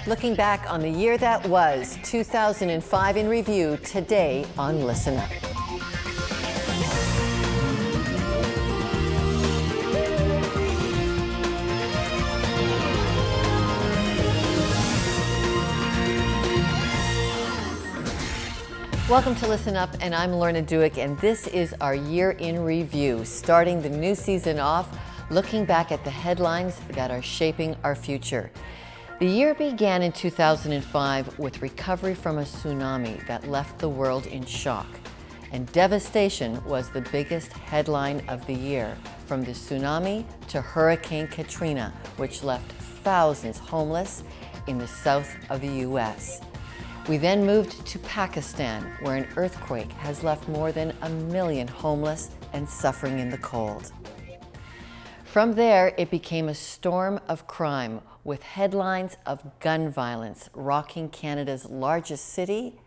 Looking back on the year that was, 2005 in review, today on Listen Up. Welcome to Listen Up, and I'm Lorna Duick, and this is our year in review, starting the new season off, looking back at the headlines that are shaping our future. The year began in 2005 with recovery from a tsunami that left the world in shock. And devastation was the biggest headline of the year, from the tsunami to Hurricane Katrina, which left thousands homeless in the south of the U.S. We then moved to Pakistan, where an earthquake has left more than 1 million homeless and suffering in the cold. From there, it became a storm of crime, with headlines of gun violence rocking Canada's largest city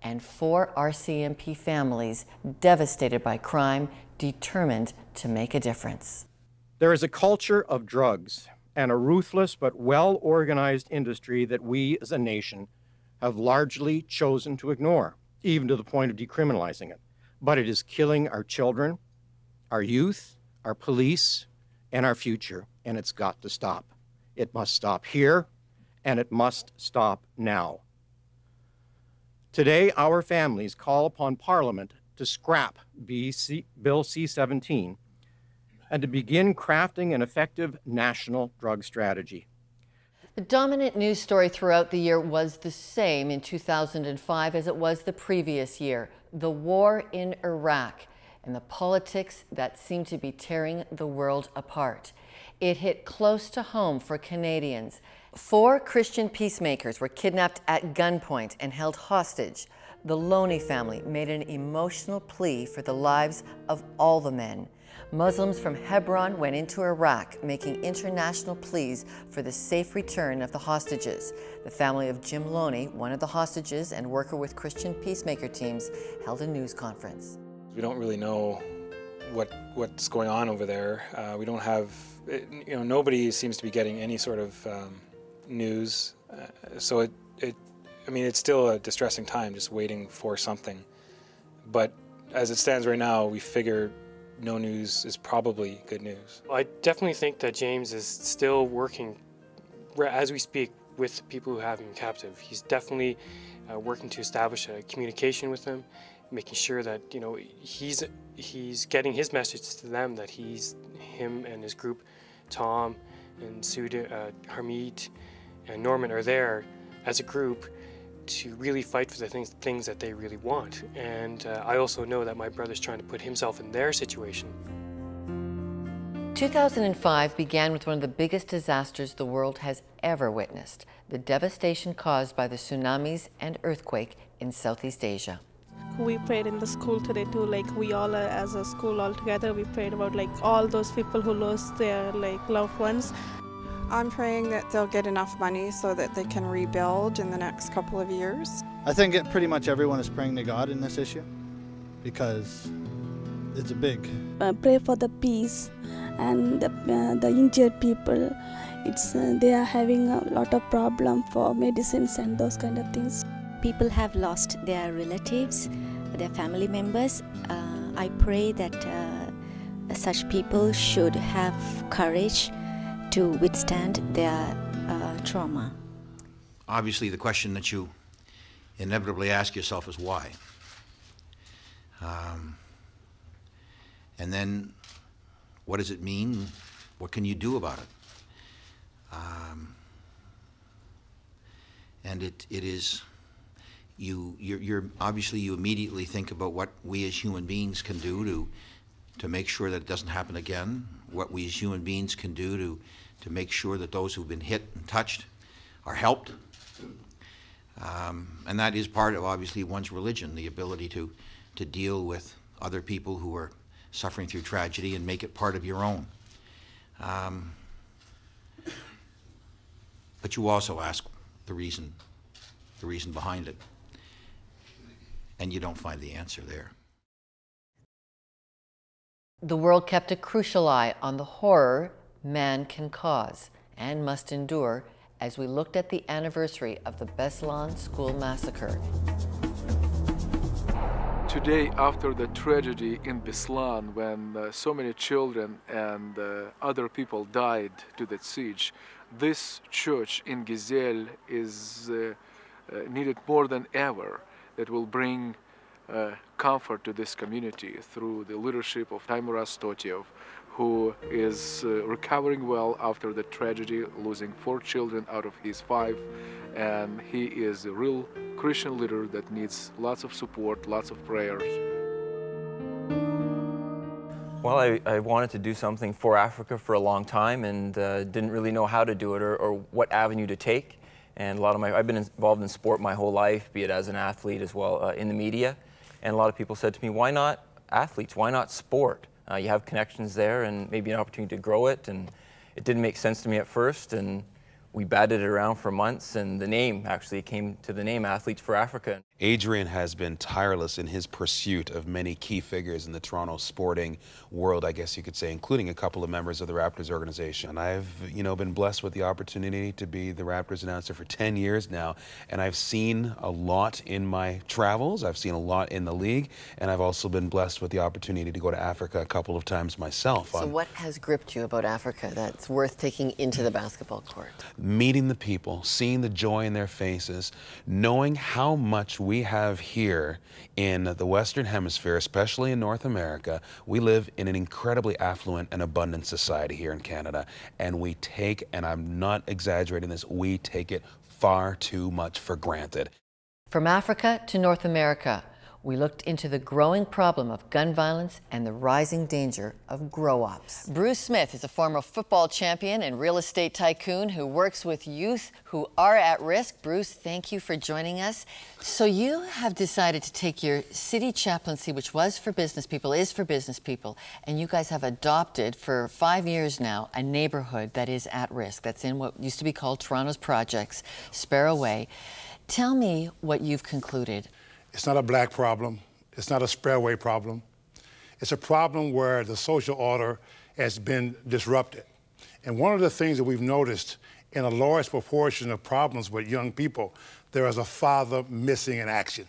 and 4 RCMP families devastated by crime, determined to make a difference. There is a culture of drugs and a ruthless but well-organized industry that we as a nation have largely chosen to ignore, even to the point of decriminalizing it. But it is killing our children, our youth, our police, and our future, and it's got to stop. It must stop here, and it must stop now. Today, our families call upon Parliament to scrap Bill C-17 and to begin crafting an effective national drug strategy. The dominant news story throughout the year was the same in 2005 as it was the previous year: the war in Iraq and the politics that seemed to be tearing the world apart. It hit close to home for Canadians. 4 Christian peacemakers were kidnapped at gunpoint and held hostage. The Loney family made an emotional plea for the lives of all the men. Muslims from Hebron went into Iraq, making international pleas for the safe return of the hostages. The family of Jim Loney, one of the hostages and worker with Christian peacemaker teams, held a news conference. We don't really know what's going on over there. We don't have, nobody seems to be getting any sort of news. So I mean, it's still a distressing time, just waiting for something. But as it stands right now, we figure no news is probably good news. I definitely think that James is still working, as we speak, with people who have him captive. He's definitely working to establish a communication with them, making sure that he's getting his message to them, that him and his group, Tom and Harmeet and Norman, are there as a group to really fight for the things that they really want. And I also know that my brother's trying to put himself in their situation. 2005 began with one of the biggest disasters the world has ever witnessed: the devastation caused by the tsunamis and earthquake in Southeast Asia. We prayed in the school today too, like we all as a school all together, we prayed about like all those people who lost their loved ones. I'm praying that they'll get enough money so that they can rebuild in the next couple of years. I think pretty much everyone is praying to God in this issue because it's a big. Pray for the peace and the injured people. They are having a lot of problem for medicines and those kind of things. People have lost their relatives, their family members. I pray that such people should have courage to withstand their trauma. Obviously, the question that you inevitably ask yourself is why? And then, what does it mean? What can you do about it? And it is, you're obviously you immediately think about what we as human beings can do to make sure that it doesn't happen again, what we as human beings can do to make sure that those who've been hit and touched are helped. And that is part of, obviously, one's religion, the ability to deal with other people who are suffering through tragedy and make it part of your own. But you also ask the reason behind it, and you don't find the answer there. The world kept a crucial eye on the horror man can cause and must endure as we looked at the anniversary of the Beslan school massacre. Today, after the tragedy in Beslan, when so many children and other people died to that siege, this church in Gizel is needed more than ever. That will bring comfort to this community through the leadership of Taimuras Totiev, who is recovering well after the tragedy, losing 4 children out of his 5. And he is a real Christian leader that needs lots of support, lots of prayers. Well, I wanted to do something for Africa for a long time and didn't really know how to do it or what avenue to take. And I've been involved in sport my whole life, be it as an athlete as well in the media. And a lot of people said to me, why not athletes? Why not sport? You have connections there and maybe an opportunity to grow it. And it didn't make sense to me at first. And we batted it around for months, and the name actually came to the name Athletes for Africa. Adrian has been tireless in his pursuit of many key figures in the Toronto sporting world, I guess you could say, including a couple of members of the Raptors organization. And I've, been blessed with the opportunity to be the Raptors announcer for 10 years now, and I've seen a lot in my travels. I've seen a lot in the league, and I've also been blessed with the opportunity to go to Africa a couple of times myself. So what has gripped you about Africa that's worth taking into the basketball court? Meeting the people, seeing the joy in their faces, knowing how much we have here in the Western Hemisphere, especially in North America. We live in an incredibly affluent and abundant society here in Canada, and we take, and I'm not exaggerating this, we take it far too much for granted. From Africa to North America, we looked into the growing problem of gun violence and the rising danger of grow-ops. Bruce Smith is a former football champion and real estate tycoon who works with youth who are at risk. Bruce, thank you for joining us. So you have decided to take your city chaplaincy, which was for business people, is for business people, and you guys have adopted for 5 years now a neighborhood that is at risk. That's in what used to be called Toronto's Projects, Sparrow Way. Tell me what you've concluded. It's not a black problem. It's not a Sparrowway problem. It's a problem where the social order has been disrupted. And one of the things that we've noticed in a large proportion of problems with young people, there is a father missing in action.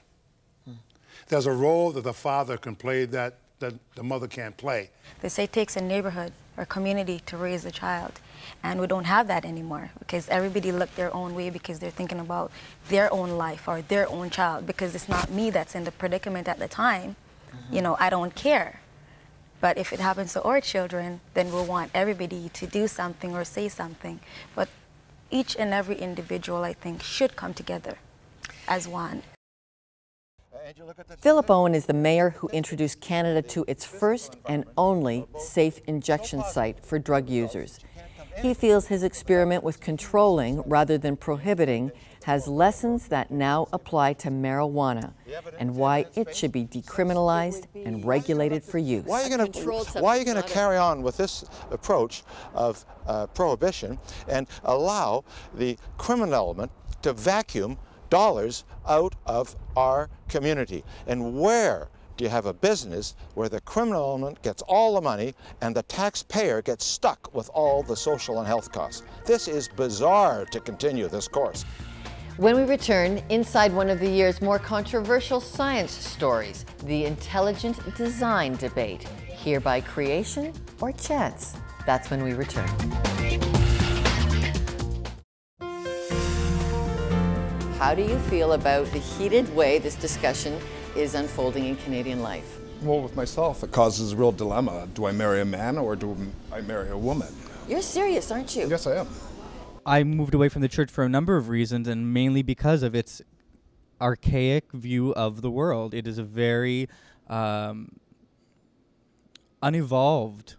There's a role that the father can play that the mother can't play. They say it takes a neighborhood or community to raise a child. And we don't have that anymore because everybody looked their own way because they're thinking about their own life or their own child, because it's not me that's in the predicament at the time. I don't care. But if it happens to our children, then we'll want everybody to do something or say something. But each and every individual, I think, should come together as one. Philip Owen is the mayor who introduced Canada to its first and only safe injection site for drug users. He feels his experiment with controlling rather than prohibiting has lessons that now apply to marijuana and why it should be decriminalized and regulated for use. Why are you going to carry on with this approach of prohibition and allow the criminal element to vacuum dollars out of our community? And where do you have a business where the criminal element gets all the money and the taxpayer gets stuck with all the social and health costs? This is bizarre to continue this course. When we return, inside one of the year's more controversial science stories, the intelligent design debate. Here by creation or chance? That's when we return. How do you feel about the heated way this discussion is unfolding in Canadian life? Well, with myself, it causes a real dilemma. Do I marry a man or do I marry a woman? You're serious, aren't you? Yes, I am. I moved away from the church for a number of reasons, and mainly because of its archaic view of the world. It is a very unevolved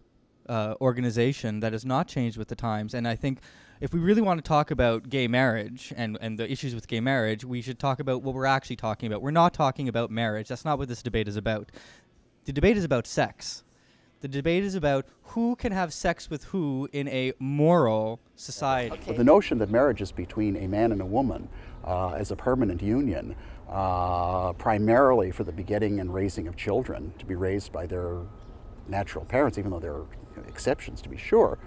organization that has not changed with the times. And I think if we really want to talk about gay marriage and the issues with gay marriage, we should talk about what we're actually talking about. We're not talking about marriage. That's not what this debate is about. The debate is about sex. The debate is about who can have sex with who in a moral society. Okay. The notion that marriage is between a man and a woman as a permanent union, primarily for the begetting and raising of children, to be raised by their natural parents, even though there are exceptions to be sure,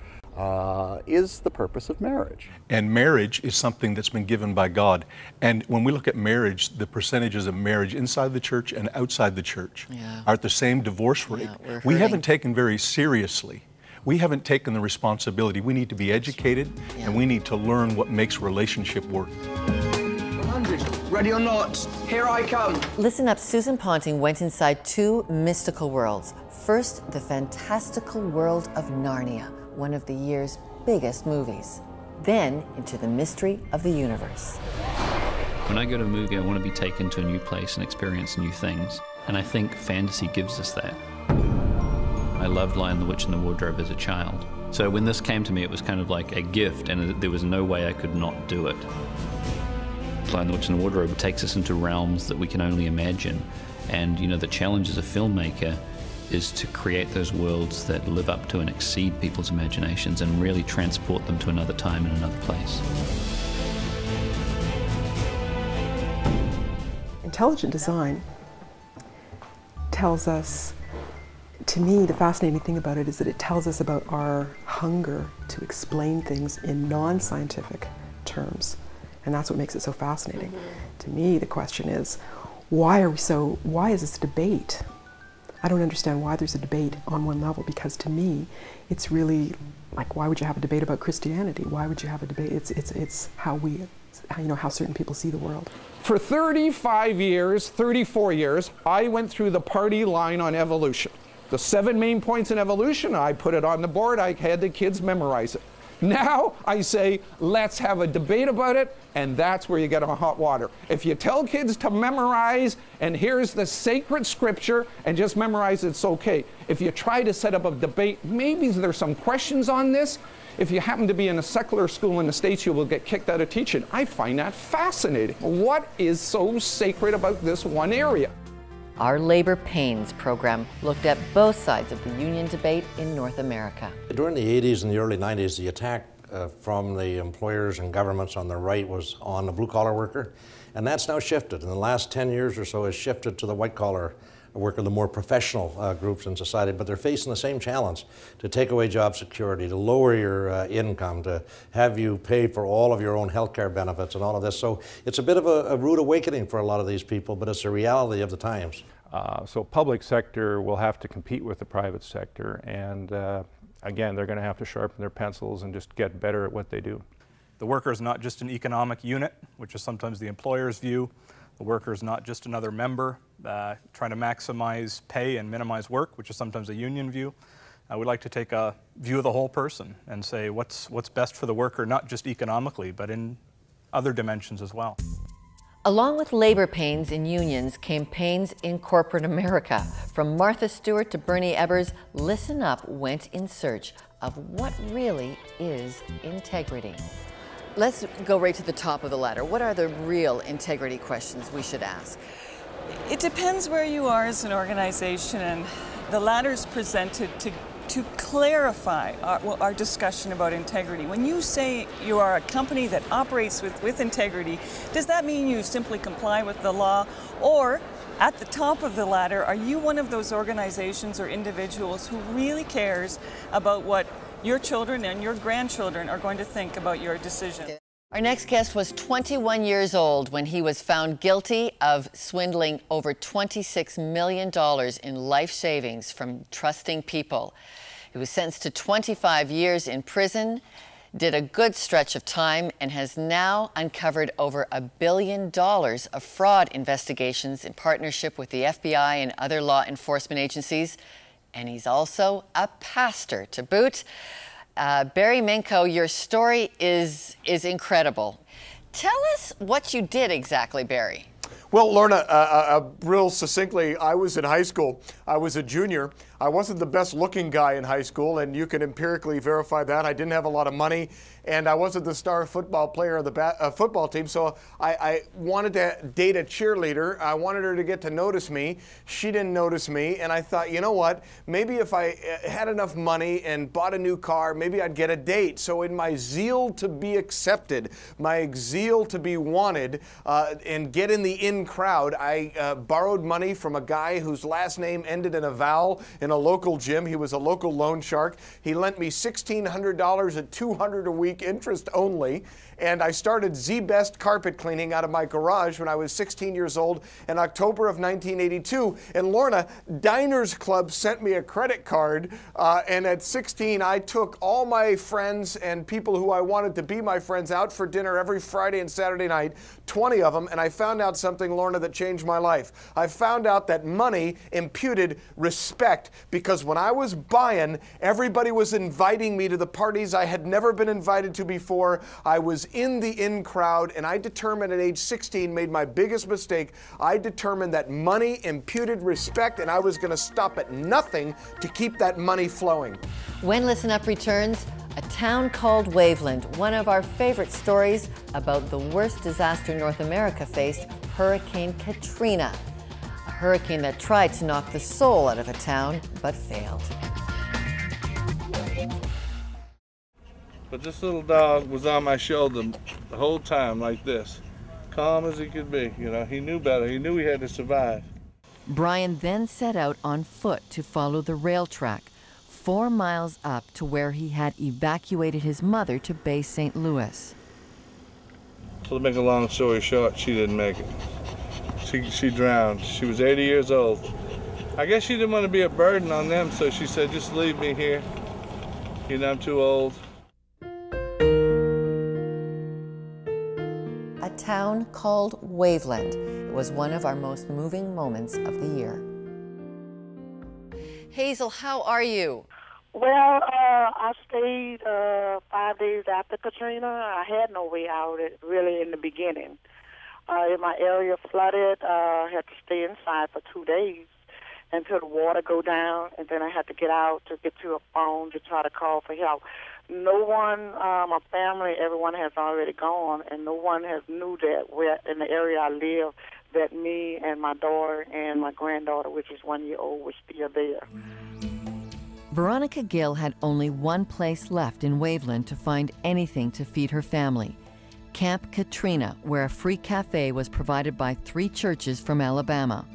is the purpose of marriage. And marriage is something that's been given by God. And when we look at marriage, the percentages of marriage inside the church and outside the church are at the same divorce rate. We haven't taken very seriously. We haven't taken the responsibility. We need to be educated and we need to learn what makes relationship work. 100, ready or not, here I come. Listen up, Susan Ponting went inside two mystical worlds. First, the fantastical world of Narnia, one of the year's biggest movies. Then into the mystery of the universe. When I go to a movie, I want to be taken to a new place and experience new things. And I think fantasy gives us that. I loved Lion, the Witch, and the Wardrobe as a child. So when this came to me, it was kind of like a gift, and there was no way I could not do it. Lion, the Witch, and the Wardrobe takes us into realms that we can only imagine. And, you know, the challenge as a filmmaker is to create those worlds that live up to and exceed people's imaginations and really transport them to another time and another place. Intelligent design tells us, to me, the fascinating thing about it is that it tells us about our hunger to explain things in non-scientific terms. And that's what makes it so fascinating. To me, the question is, why is this a debate? I don't understand why there's a debate on one level, because to me, it's really like, why would you have a debate about Christianity? Why would you have a debate? It's how how certain people see the world. For 35 years, 34 years, I went through the party line on evolution. The 7 main points in evolution, I put it on the board, I had the kids memorize it. Now I say, let's have a debate about it, and that's where you get on hot water. If you tell kids to memorize, and here's the sacred scripture, and just memorize, it's okay. If you try to set up a debate, maybe there's some questions on this. If you happen to be in a secular school in the States, you will get kicked out of teaching. I find that fascinating. What is so sacred about this one area? Our Labor Pains program looked at both sides of the union debate in North America. During the 80s and the early 90s, the attack from the employers and governments on the right was on the blue-collar worker, and that's now shifted. In the last 10 years or so, it's shifted to the white-collar worker, the more professional groups in society, but they're facing the same challenge: to take away job security, to lower your income, to have you pay for all of your own health care benefits and all of this. So it's a bit of a rude awakening for a lot of these people, but it's a reality of the times. So public sector will have to compete with the private sector, and again, they're going to have to sharpen their pencils and just get better at what they do. The worker is not just an economic unit, which is sometimes the employer's view. The worker is not just another member trying to maximize pay and minimize work, which is sometimes a union view. We'd like to take a view of the whole person and say what's best for the worker, not just economically, but in other dimensions as well. Along with labor pains in unions came pains in corporate America. From Martha Stewart to Bernie Ebbers, Listen Up went in search of what really is integrity. Let's go right to the top of the ladder. What are the real integrity questions we should ask? It depends where you are as an organization, and the ladder is presented to clarify our discussion about integrity. When you say you are a company that operates with integrity, does that mean you simply comply with the law? Or at the top of the ladder, are you one of those organizations or individuals who really cares about what your children and your grandchildren are going to think about your decision? Our next guest was 21 years old when he was found guilty of swindling over $26 million in life savings from trusting people. He was sentenced to 25 years in prison, did a good stretch of time, and has now uncovered over $1 billion of fraud investigations in partnership with the FBI and other law enforcement agencies. And he's also a pastor to boot. Barry Minko, your story is incredible. Tell us what you did exactly, Barry. Well, Lorna, real succinctly, I was in high school. I was a junior. I wasn't the best looking guy in high school, and you can empirically verify that. I didn't have a lot of money, and I wasn't the star football player of the football team, so I wanted to date a cheerleader. I wanted her to get to notice me. She didn't notice me, and I thought, you know what, maybe if I had enough money and bought a new car, maybe I'd get a date. So in my zeal to be accepted, my zeal to be wanted, and get in the in crowd, I borrowed money from a guy whose last name ended in a vowel in a local gym. He was a local loan shark. He lent me $1,600 at $200 a week interest only. And I started Z-Best carpet cleaning out of my garage when I was 16 years old in October of 1982. And Lorna, Diners Club sent me a credit card. And at 16, I took all my friends and people who I wanted to be my friends out for dinner every Friday and Saturday night, 20 of them. And I found out something, Lorna, that changed my life. I found out that money imputed respect, because when I was buying, everybody was inviting me to the parties I had never been invited to before. I was in the in crowd, and I determined at age 16, made my biggest mistake. I determined that money imputed respect, and I was going to stop at nothing to keep that money flowing. When Listen Up returns, a town called Waveland, one of our favorite stories about the worst disaster North America faced, Hurricane Katrina. A hurricane that tried to knock the soul out of a town, but failed. But this little dog was on my shoulder the whole time like this, calm as he could be. You know, he knew better. He knew he had to survive. Brian then set out on foot to follow the rail track, 4 miles up to where he had evacuated his mother to Bay St. Louis. So to make a long story short, she didn't make it. She drowned. She was 80 years old. I guess she didn't want to be a burden on them, so she said, just leave me here. You know, I'm too old. A town called Waveland. It was one of our most moving moments of the year. Hazel, how are you? Well, I stayed 5 days after Katrina. I had no way out really in the beginning. In my area flooded, I had to stay inside for 2 days until the water go down, and then I had to get out to get to a phone to try to call for help. No one, my family, everyone has already gone, and no one has knew that where in the area I live, that me and my daughter and my granddaughter, which is 1 year old, was still there. Veronica Gill had only one place left in Waveland to find anything to feed her family. Camp Katrina, where a free cafe was provided by 3 churches from Alabama.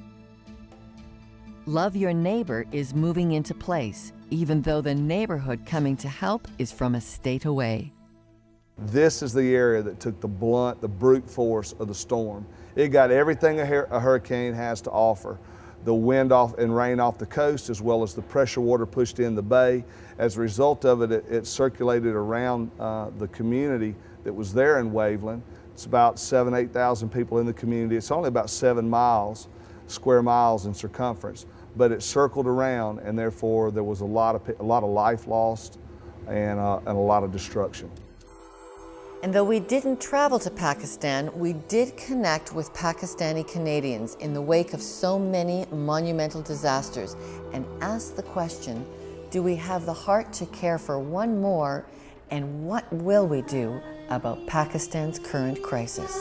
Love Your Neighbor is moving into place, even though the neighborhood coming to help is from a state away. This is the area that took the brute force of the storm. It got everything a hurricane has to offer. The wind off and rain off the coast, as well as the pressure water pushed in the bay. As a result of it, it circulated around the community that was there in Waveland. It's about 7,000 to 8,000 people in the community. It's only about 7 square miles in circumference, but it circled around, and therefore there was a lot of life lost and a lot of destruction. And though we didn't travel to Pakistan, we did connect with Pakistani Canadians in the wake of so many monumental disasters and asked the question, do we have the heart to care for one more, and what will we do about Pakistan's current crisis?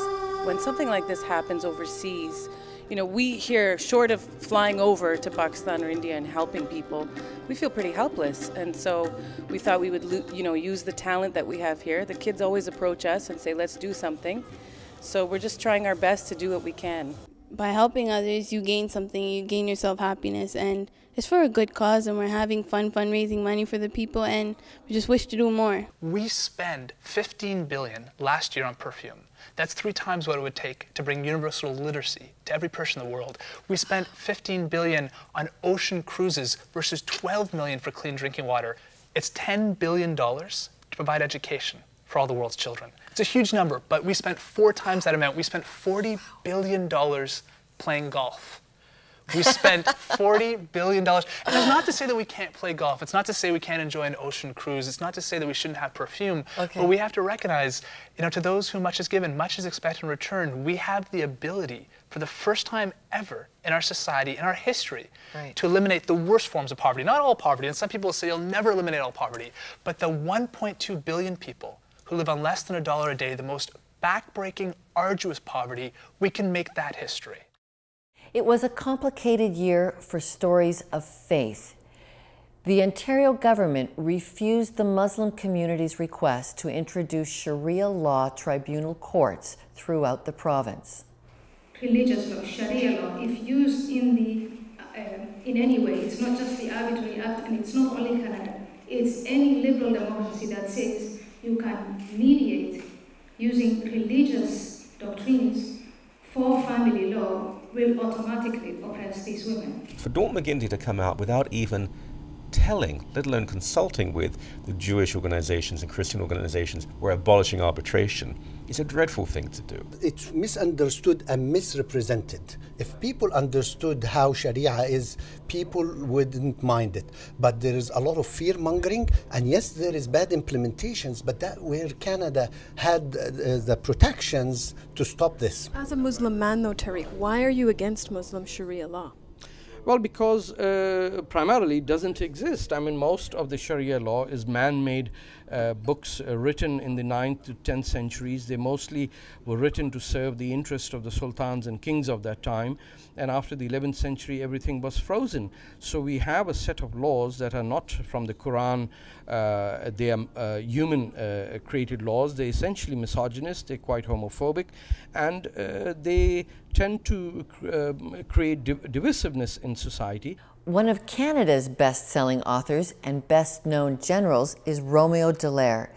When something like this happens overseas, you know, we here, short of flying over to Pakistan or India and helping people, we feel pretty helpless. And so we thought we would, you know, use the talent that we have here. The kids always approach us and say, let's do something. So we're just trying our best to do what we can. By helping others, you gain something, you gain yourself happiness, and it's for a good cause, and we're having fun fundraising money for the people, and we just wish to do more. We spend $15 billion last year on perfume. That's 3 times what it would take to bring universal literacy to every person in the world. We spent $15 billion on ocean cruises versus $12 million for clean drinking water. It's $10 billion to provide education for all the world's children. It's a huge number, but we spent 4 times that amount. We spent $40 billion playing golf. We spent $40 billion. And that's not to say that we can't play golf. It's not to say we can't enjoy an ocean cruise. It's not to say that we shouldn't have perfume. Okay. But we have to recognize, you know, to those whom much is given, much is expected in return. We have the ability, for the first time ever in our society, in our history, to eliminate the worst forms of poverty. Not all poverty, and some people say you'll never eliminate all poverty, but the 1.2 billion people who live on less than $1 a day, the most backbreaking, arduous poverty, we can make that history. It was a complicated year for stories of faith. The Ontario government refused the Muslim community's request to introduce Sharia law tribunal courts throughout the province. Religious law, Sharia law, if used in the in any way. It's not just the arbitrary act, and it's not only Canada. It's any liberal democracy that says you can mediate using religious doctrines for family law will automatically oppress these women. For Dawn McGinty to come out without even telling, let alone consulting with the Jewish organizations and Christian organizations who are abolishing arbitration, is a dreadful thing to do. It's misunderstood and misrepresented. If people understood how Sharia is, people wouldn't mind it. But there is a lot of fear-mongering, and yes, there is bad implementations, but that where Canada had the protections to stop this. As a Muslim man though, Tariq, why are you against Muslim Sharia law? Well, because primarily it doesn't exist. I mean, most of the Sharia law is man-made books written in the 9th to 10th centuries. They mostly were written to serve the interest of the sultans and kings of that time. And after the 11th century, everything was frozen. So we have a set of laws that are not from the Quran. They are human created laws. They're essentially misogynist. They're quite homophobic. And they tend to create divisiveness in society. One of Canada's best-selling authors and best-known generals is Romeo Dallaire.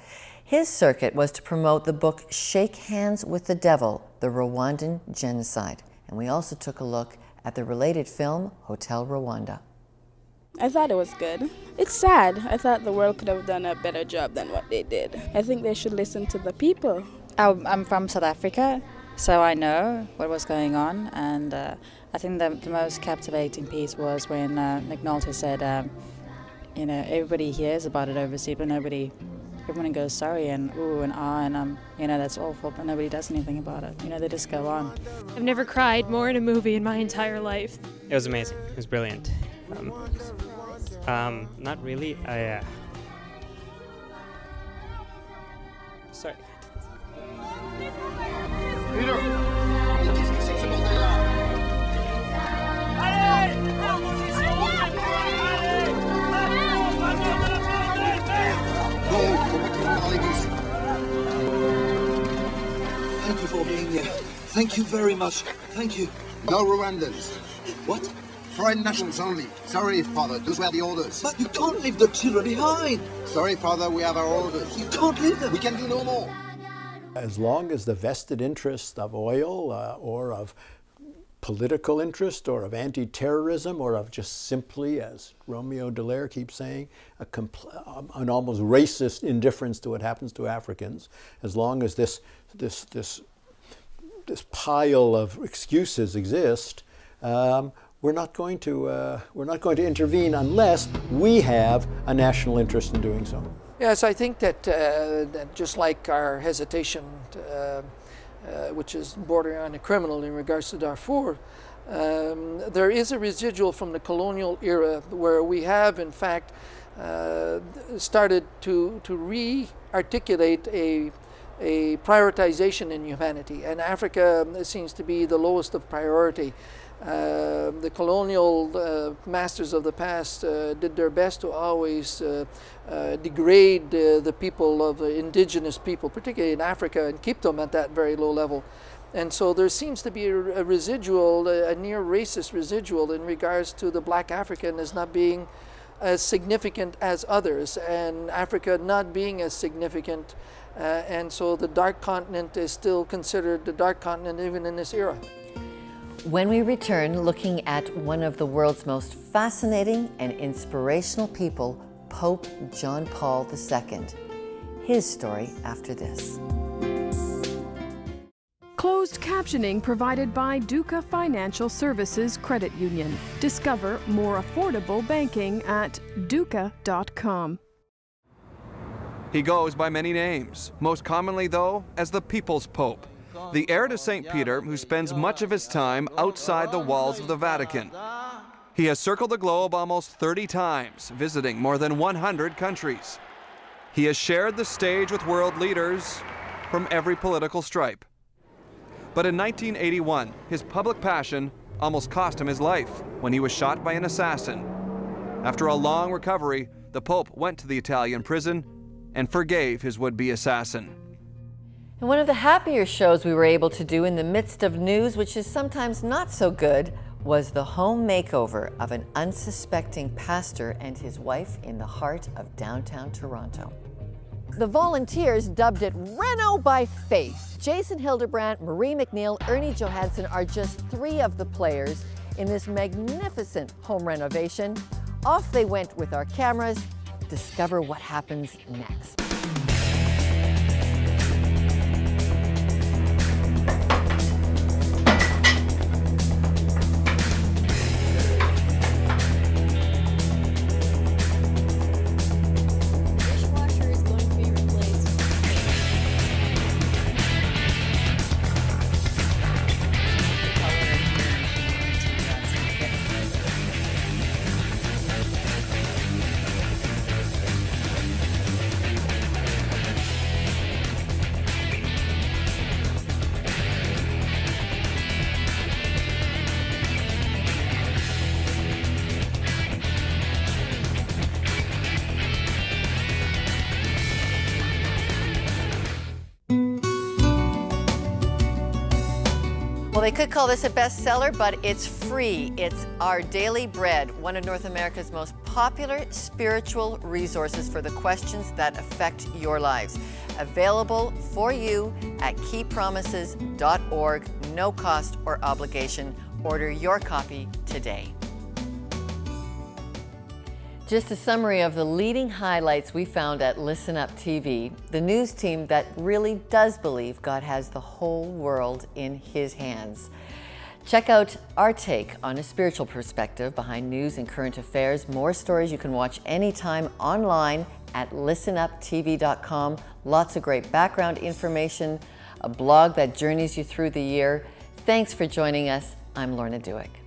His circuit was to promote the book Shake Hands with the Devil, the Rwandan Genocide. And we also took a look at the related film, Hotel Rwanda. I thought it was good. It's sad. I thought the world could have done a better job than what they did. I think they should listen to the people. I'm from South Africa, so I know what was going on, and I think the most captivating piece was when McNulty said, you know, everybody hears about it overseas, but everyone goes sorry and ooh and ah and you know, that's awful, but nobody does anything about it. You know, they just go on. I've never cried more in a movie in my entire life. It was amazing. It was brilliant. Not really. Sorry. Thank you for being here. Thank you very much. Thank you. No Rwandans. What? Foreign nationals only. Sorry, Father, those were the orders. But you can't leave the children behind. Sorry, Father, we have our orders. You can't leave them. We can do no more. As long as the vested interest of oil or of political interest or of anti-terrorism or of just simply, as Romeo Dallaire keeps saying, an almost racist indifference to what happens to Africans, as long as this pile of excuses exist, we're not going to intervene unless we have a national interest in doing so. Yes, I think that just like our hesitation, which is bordering on a criminal in regards to Darfur, there is a residual from the colonial era where we have, in fact, started to re-articulate a prioritization in humanity, and Africa seems to be the lowest of priority. The colonial masters of the past did their best to always degrade the people of the indigenous people, particularly in Africa, and keep them at that very low level. And so there seems to be a residual, a near racist residual in regards to the black African as not being as significant as others, and Africa not being as significant. And so the dark continent is still considered the dark continent even in this era. When we return, looking at one of the world's most fascinating and inspirational people, Pope John Paul II. His story after this. Closed captioning provided by Duca Financial Services Credit Union. Discover more affordable banking at duca.com. He goes by many names, most commonly, though, as the People's Pope, the heir to St. Peter who spends much of his time outside the walls of the Vatican. He has circled the globe almost 30 times, visiting more than 100 countries. He has shared the stage with world leaders from every political stripe. But in 1981, his public passion almost cost him his life when he was shot by an assassin. After a long recovery, the Pope went to the Italian prison and forgave his would-be assassin. And one of the happier shows we were able to do in the midst of news which is sometimes not so good was the home makeover of an unsuspecting pastor and his wife in the heart of downtown Toronto. The volunteers dubbed it Reno by Faith. Jason Hildebrandt, Marie McNeil, Ernie Johansson are just 3 of the players in this magnificent home renovation. Off they went with our cameras. Discover what happens next. Well, they could call this a bestseller, but it's free. It's Our Daily Bread, one of North America's most popular spiritual resources for the questions that affect your lives. Available for you at keypromises.org, no cost or obligation. Order your copy today. Just a summary of the leading highlights we found at Listen Up TV, the news team that really does believe God has the whole world in His hands. Check out our take on a spiritual perspective behind news and current affairs. More stories you can watch anytime online at listenuptv.com. Lots of great background information, a blog that journeys you through the year. Thanks for joining us. I'm Lorna Duick.